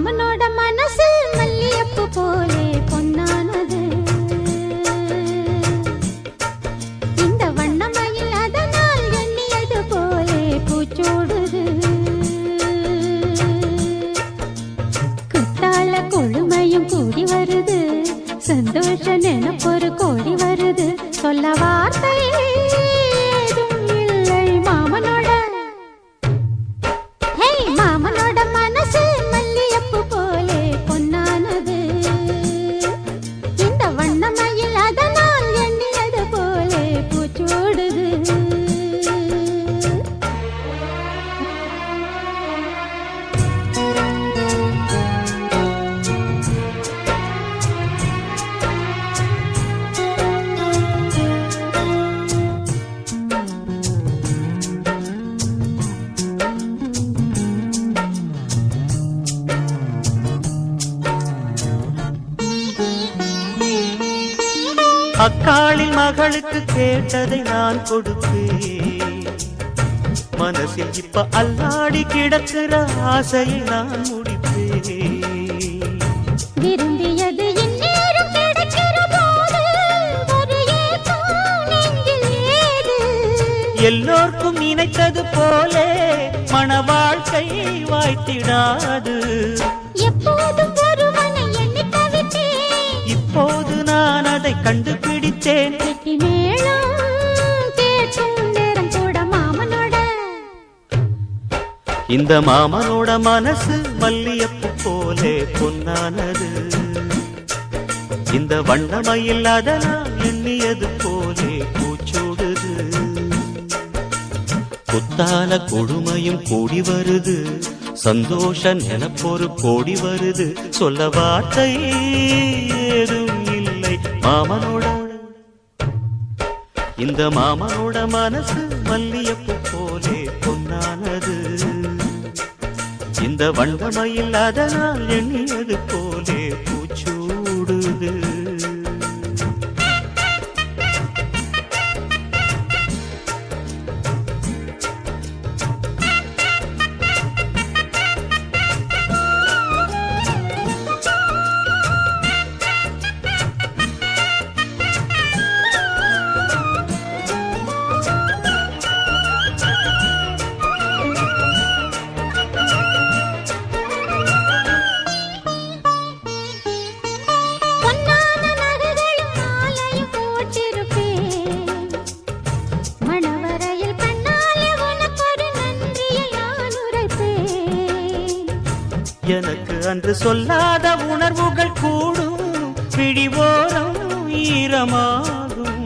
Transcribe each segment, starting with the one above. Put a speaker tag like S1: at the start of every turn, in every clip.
S1: மாமனோட மனசு மல்லியப்பு போலே பொன்னானது. இந்த வண்ணமயில் அதனால் எண்ணியது போலே பூச்சோடுது. குத்தால கொழுமையும் கூடி வருது, சந்தோஷ நினைப்பொரு கோடி வருது. சொல்ல வார்த்தை ஏதும் இல்லை மாமனோட. ஹே மாமனோட மனசு மல்லியப்பு போலே பொன்னானது. இந்த வண்ணமயில் அதனால் எண்ணியது போலே பூச்சோடுது.
S2: அக்காளின் மகளுக்கு கேட்டதை நான் கொடுப்பேன். மனசில் இப்ப அல்லாடி கிடக்கிற ஆசையை நான் முடிப்பேன்.
S1: விரும்பியது இந்நேரம் கிடைக்கிற போது ஒரு ஏக்கம் நெஞ்சில் ஏது?
S2: எல்லோர்க்கும் நினைத்தது போலே மன வாழ்க்கை வாய்த்திடாது.
S1: எப்போதும் ஒருவனை எண்ணி தவித்தேன்,
S2: இப்போது நான் அதை கண்டுபிடித்தேன்.
S1: கெட்டி மேளம் கேட்கும் நேரம் கூட மாமனோட.
S2: இந்த மாமனோட மனசு மல்லியப்பு போலே பொன்னானது. இந்த வண்ணமயில் அதனால் எண்ணியது போலே பூச்சோடுது. குத்தால கொடுமையும் கூடி வருது, சந்தோஷ நினைப்பொரு கோடி வருது. சொல்ல வார்த்தை ஏதும் இல்லை மாமனோட. இந்த மாமனோட மனசு மல்லியப்பு போலே பொன்னானது. இந்த வண்ணமயில் அதனால் எண்ணியது போலே பூச்சூடுது.
S1: பொன்னான நகைகளும் மாலையும் போட்டிருப்பேன். மணவரையில் கண்ணாலே உனக்கொரு நன்றியை நான் உரைப்பேன்.
S2: எனக்கு அன்று சொல்லாத உணர்வுகள் கூடும், பிடிவோரம் ஈரமாகும்.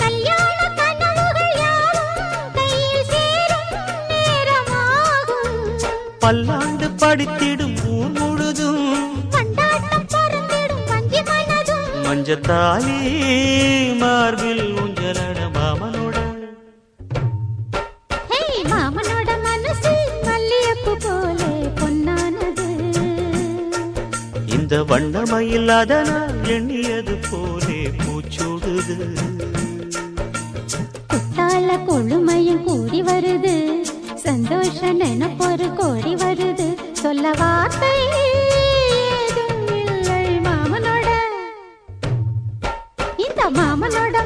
S1: கல்யாண கனவுகள் யாவும் கையில் சேரும் நேரமாகும்.
S2: பல்லாண்டு படித்திடும் ஊர் முழுதும்
S1: கொண்டாட்டம் பறந்திடும் வஞ்சி மனதும்.
S2: மஞ்சத்தாலி மார்பில் ஊஞ்சலட மாமனோட.
S1: ஹே மாமனோட மனசு மல்லியப்பு போலே பொன்னானது.
S2: இந்த வண்ணமயில் அதனால் எண்ணியது போலே பூச்சூடுது.
S1: குத்தால கொழுமையும் கூடி வருது, சந்தோஷ நினைப்பொரு கோடி வருது. சொல்ல வார்த்தை ஏதும் இல்லை மாமனோட. இந்த மாமனோட